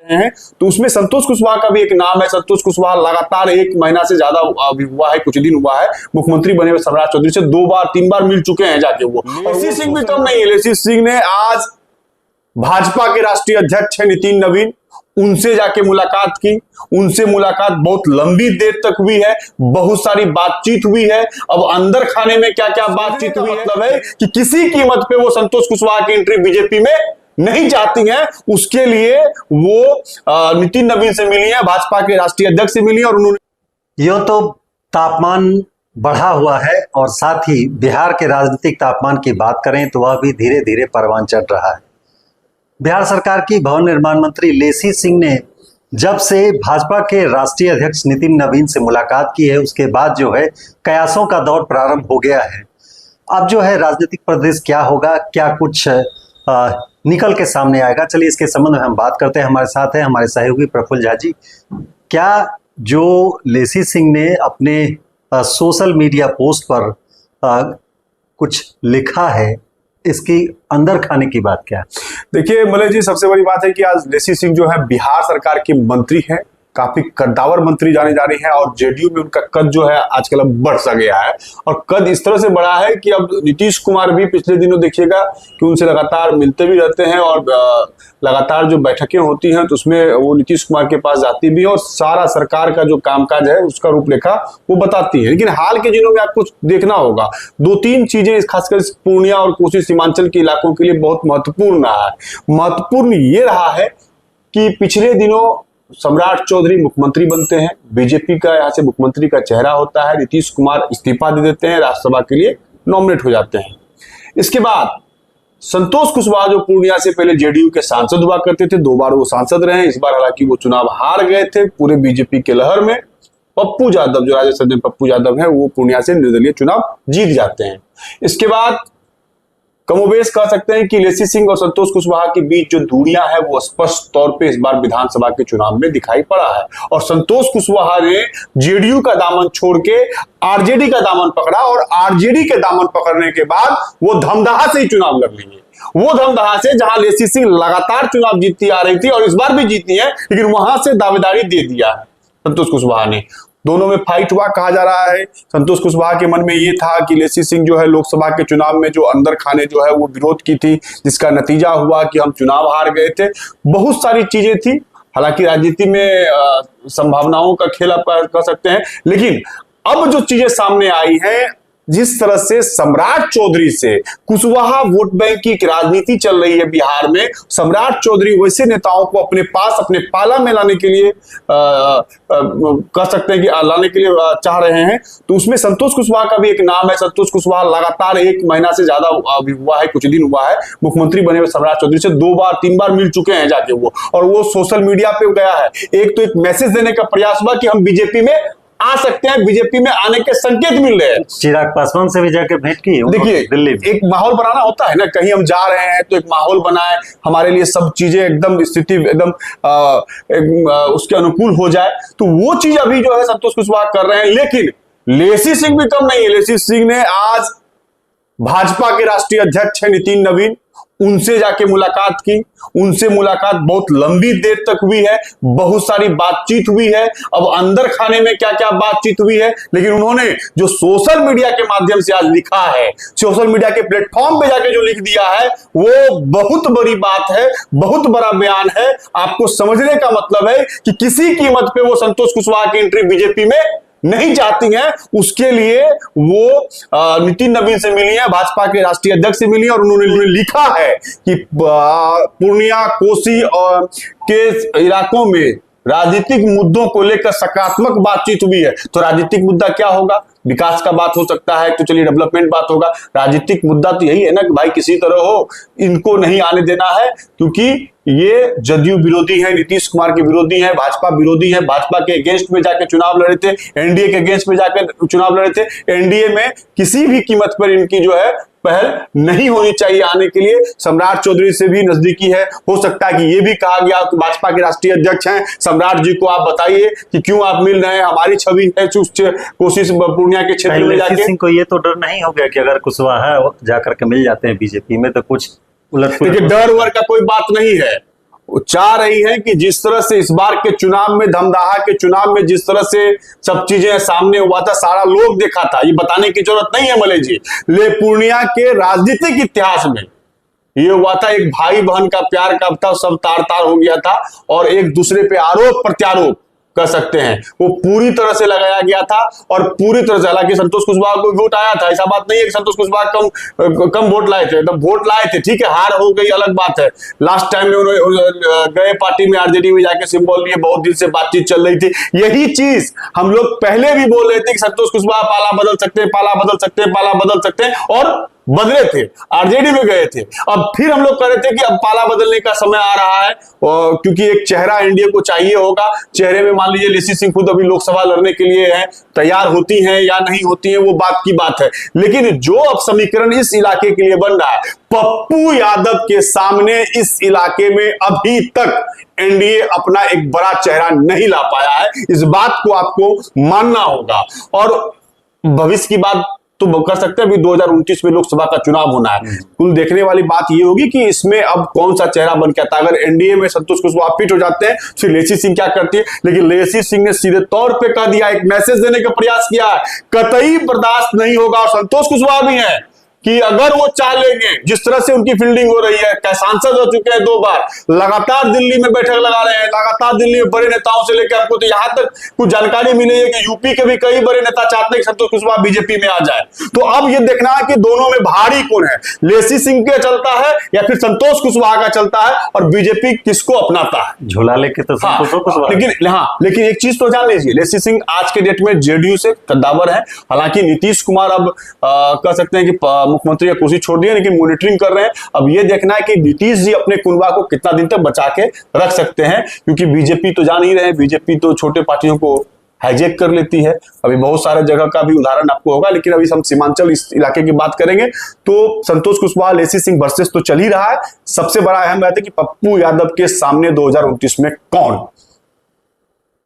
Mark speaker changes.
Speaker 1: हैं, तो उसमें संतोष कुशवाहा का भी एक नाम है। संतोष कुशवाहा लगातार 1 महीना से ज्यादा अभी हुआ है, कुछ दिन हुआ है मुख्यमंत्री बने हुए सम्राट चौधरी से 2 बार 3 बार मिल चुके हैं जाके वो। और लेसी सिंह भी कम नहीं है। लेसी सिंह ने आज भाजपा के राष्ट्रीय अध्यक्ष है नितिन नवीन, उनसे जाके मुलाकात की। उनसे मुलाकात बहुत लंबी देर तक हुई है, बहुत सारी बातचीत हुई है। अब अंदर खाने में क्या क्या बातचीत हुई है, मतलब है कि किसी कीमत पे वो संतोष कुशवाहा की एंट्री बीजेपी में नहीं चाहती हैं। उसके लिए वो नितिन नवीन से मिली है, भाजपा के राष्ट्रीय अध्यक्ष से मिली, और उन्होंने
Speaker 2: यो तो तापमान बढ़ा हुआ है और साथ ही बिहार के राजनीतिक तापमान की बात करें तो वह भी धीरे धीरे परवान चढ़ रहा है। बिहार सरकार की भवन निर्माण मंत्री लेसी सिंह ने जब से भाजपा के राष्ट्रीय अध्यक्ष नितिन नवीन से मुलाकात की है, उसके बाद जो है कयासों का दौर प्रारंभ हो गया है। अब जो है राजनीतिक परिदृश्य क्या होगा, क्या कुछ निकल के सामने आएगा, चलिए इसके संबंध में हम बात करते हैं। हमारे साथ है हमारे सहयोगी प्रफुल्ल झा जी। क्या जो लेसी सिंह ने अपने सोशल मीडिया पोस्ट पर कुछ लिखा है, इसकी अंदर खाने की बात क्या है?
Speaker 1: देखिए मलय जी, सबसे बड़ी बात है कि आज लेसी सिंह जो है बिहार सरकार के मंत्री है, काफी कद्दावर मंत्री जाने जा रही है, और जेडीयू में उनका कद जो है आजकल अब बढ़ सा गया है। और कद इस तरह से बढ़ा है कि अब नीतीश कुमार भी पिछले दिनों देखिएगा कि उनसे लगातार मिलते भी रहते हैं, और लगातार जो बैठकें होती हैं तो उसमें वो नीतीश कुमार के पास जाती भी है और सारा सरकार का जो कामकाज है उसका रूपरेखा वो बताती है। लेकिन हाल के दिनों में आपको देखना होगा 2-3 चीजें खासकर पूर्णिया और कोसी सीमांचल के इलाकों के लिए बहुत महत्वपूर्ण रहा है। महत्वपूर्ण ये रहा है कि पिछले दिनों सम्राट चौधरी मुख्यमंत्री बनते हैं, बीजेपी का यहाँ से मुख्यमंत्री का चेहरा होता है, नीतीश कुमार इस्तीफा दे देते हैं, राज्यसभा के लिए नॉमिनेट हो जाते हैं। इसके बाद संतोष कुशवाहा जो पूर्णिया से पहले जेडीयू के सांसद हुआ करते थे, 2 बार वो सांसद रहे, इस बार हालांकि वो चुनाव हार गए थे पूरे बीजेपी के लहर में। पप्पू यादव जो राज्यसभा पप्पू यादव है वो पूर्णिया से निर्दलीय चुनाव जीत जाते हैं। इसके बाद कमोबेश कह सकते हैं कि लेसी सिंह और संतोष कुशवाहा के बीच जो दूरियां है वो स्पष्ट तौर पे इस बार विधानसभा के चुनाव में दिखाई पड़ा है। और संतोष कुशवाहा ने जेडीयू का दामन छोड़ के आरजेडी का दामन पकड़ा, और आरजेडी के दामन पकड़ने के बाद वो धमदाहा से ही चुनाव लड़ लेंगे। वो धमदाहा से जहां लेसी सिंह लगातार चुनाव जीतती आ रही थी और इस बार भी जीती है, लेकिन वहां से दावेदारी दे दिया है संतोष कुशवाहा ने। दोनों में फाइट हुआ कहा जा रहा है। संतोष कुशवाहा के मन में ये था कि लेसी सिंह जो है लोकसभा के चुनाव में जो अंदर खाने जो है वो विरोध की थी, जिसका नतीजा हुआ कि हम चुनाव हार गए थे। बहुत सारी चीजें थी, हालांकि राजनीति में संभावनाओं का खेल आप कह सकते हैं। लेकिन अब जो चीजें सामने आई हैं, जिस तरह से सम्राट चौधरी से कुशवाहा वोट बैंक की राजनीति चल रही है बिहार में, सम्राट चौधरी वैसे नेताओं को अपने पास अपने पाला में लाने के लिए कह सकते हैं कि लाने के लिए चाह रहे हैं, तो उसमें संतोष कुशवाहा का भी एक नाम है। संतोष कुशवाहा लगातार 1 महीना से ज्यादा अभी हुआ है, कुछ दिन हुआ है मुख्यमंत्री बने हुए सम्राट चौधरी से 2 बार 3 बार मिल चुके हैं जाके वो। और वो सोशल मीडिया पे गया है, एक मैसेज देने का प्रयास हुआ कि हम बीजेपी में आ सकते हैं, बीजेपी में आने के संकेत मिल रहे हैं।
Speaker 2: चिराग पासवान से भी जाकर भेंट की।
Speaker 1: देखिए दिल्ली एक माहौल बनाना होता है ना, कहीं हम जा रहे हैं तो एक माहौल बनाए, हमारे लिए सब चीजें एकदम स्थिति एकदम उसके अनुकूल हो जाए, तो वो चीज अभी जो है संतोष कुशवाहा कर रहे हैं। लेकिन लेसी सिंह भी कम नहीं है। लेसी सिंह ने आज भाजपा के राष्ट्रीय अध्यक्ष है नितिन नवीन, उनसे जाके मुलाकात की। उनसे मुलाकात बहुत लंबी देर तक हुई है, बहुत सारी बातचीत हुई है। अब अंदर खाने में क्या क्या बातचीत हुई है, लेकिन उन्होंने जो सोशल मीडिया के माध्यम से आज लिखा है, सोशल मीडिया के प्लेटफॉर्म पे जाके जो लिख दिया है, वो बहुत बड़ी बात है, बहुत बड़ा बयान है। आपको समझने का मतलब है कि किसी कीमत पे वो संतोष कुशवाहा की एंट्री बीजेपी में नहीं चाहती हैं। उसके लिए वो नितिन नवीन से मिली है, भाजपा के राष्ट्रीय अध्यक्ष से मिली है, और उन्होंने लिखा है कि पूर्णिया कोसी और के इलाकों में राजनीतिक मुद्दों को लेकर सकारात्मक बातचीत हुई है। तो राजनीतिक मुद्दा क्या होगा? विकास का बात हो सकता है, तो चलिए डेवलपमेंट बात होगा। राजनीतिक मुद्दा तो यही है ना कि भाई किसी तरह हो, इनको नहीं आने देना है, क्योंकि ये जदयू विरोधी है, नीतीश कुमार के विरोधी है, भाजपा विरोधी है। भाजपा के अगेंस्ट में जाके चुनाव लड़े थे, एनडीए के अगेंस्ट में जाकर चुनाव लड़े थे। एनडीए में किसी भी कीमत पर इनकी जो है पहल नहीं होनी चाहिए आने के लिए। सम्राट चौधरी से भी नजदीकी है, हो सकता है कि ये भी कहा गया कि भाजपा के राष्ट्रीय अध्यक्ष हैं, सम्राट जी को आप बताइए कि क्यों आप मिल रहे हैं, हमारी छवि है कोशिश पूर्णिया के क्षेत्र में जाके।
Speaker 2: सिंह को ये तो डर नहीं हो गया कि अगर कुशवाहा जाकर के मिल जाते हैं बीजेपी में तो कुछ उलट?
Speaker 1: देखिए डर वर का कोई बात नहीं है। चाह रही है कि जिस तरह से इस बार के चुनाव में, धमदाहा के चुनाव में जिस तरह से सब चीजें सामने हुआ था, सारा लोग देखा था, ये बताने की जरूरत नहीं है मलय जी। ले पूर्णिया के राजनीतिक इतिहास में ये हुआ था, एक भाई बहन का प्यार का था, सब तार तार हो गया था और एक दूसरे पे आरोप प्रत्यारोप कर सकते हैं, वो पूरी तरह से लगाया गया था और पूरी तरह से, हालांकि संतोष कुशवाहा को वोट आया था, ऐसा बात नहीं है कि संतोष कुशवाहा कम वोट लाए थे, तब वोट लाए थे, ठीक है, हार हो गई अलग बात है। लास्ट टाइम में उन्होंने गए पार्टी में, आरजेडी में जाके सिंबल लिए, बहुत दिन से बातचीत चल रही थी। यही चीज हम लोग पहले भी बोल रहे थे कि संतोष कुशवाहा पाला बदल सकते हैं, पाला बदल सकते हैं, पाला बदल सकते हैं, और बदले थे, आरजेडी में गए थे। अब फिर हम लोग कह रहे थे कि अब पाला बदलने का समय आ रहा है, क्योंकि एक चेहरा एनडीए को चाहिए होगा। चेहरे में मान लीजिए लेसी सिंह खुद अभी लोकसभा लड़ने के लिए है, तैयार होती हैं या नहीं होती हैं वो बात की बात है, लेकिन जो अब समीकरण इस इलाके के लिए बन रहा है, पप्पू यादव के सामने इस इलाके में अभी तक एनडीए अपना एक बड़ा चेहरा नहीं ला पाया है। इस बात को आपको मानना होगा। और भविष्य की बात तो कर सकते हैं, अभी 2029 में लोकसभा का चुनाव होना है। कुल देखने वाली बात ये होगी कि इसमें अब कौन सा चेहरा बन के आता है। अगर एनडीए में संतोष कुशवाहा फिट हो जाते हैं, फिर लेसी सिंह क्या करती है, लेकिन लेसी सिंह ने सीधे तौर पे कह दिया, एक मैसेज देने का प्रयास किया, कतई बर्दाश्त नहीं होगा। और संतोष कुशवाहा भी है कि अगर वो चाह लेंगे, जिस तरह से उनकी फील्डिंग हो रही है, सांसद हो चुके हैं 2 बार, लगातार दिल्ली में बैठक लगा रहे हैं, लगातार दिल्ली में बड़े नेताओं से लेकर, हमको तो यहां तक कुछ जानकारी मिली है कि यूपी के भी कई बड़े नेता चाहते हैं कि संतोष कुशवाहा बीजेपी में आ जाए। तो अब ये देखना है कि दोनों में भारी कौन है, लेसी सिंह का चलता है या फिर संतोष कुशवाहा का चलता है, और बीजेपी किसको अपनाता है।
Speaker 2: झोला लेके तो संतोष कुशवाहा।
Speaker 1: लेकिन एक चीज तो जान लीजिए, लेसी सिंह आज के डेट में जेडीयू से कद्दावर है। हालांकि नीतीश कुमार अब कह सकते हैं कि मुख्यमंत्री का कुर्सी छोड़ दिया, लेकिन मॉनिटरिंग कर रहे हैं। अब ये देखना है कि नीतीश जी अपने कुनबा को कितना दिन तक बचा के रख सकते हैं, क्योंकि बीजेपी तो जान ही रहे हैं, बीजेपी तो छोटे पार्टियों को हाईजैक कर लेती है। अभी बहुत सारे जगह का भी उदाहरण आपको होगा, लेकिन अभी हम सीमांचल इस इलाके की बात करेंगे तो संतोष कुशवाहा लेसी सिंह वर्सेस तो चल ही रहा है। सबसे बड़ा अहम बात है कि पप्पू यादव के सामने 2029 में कौन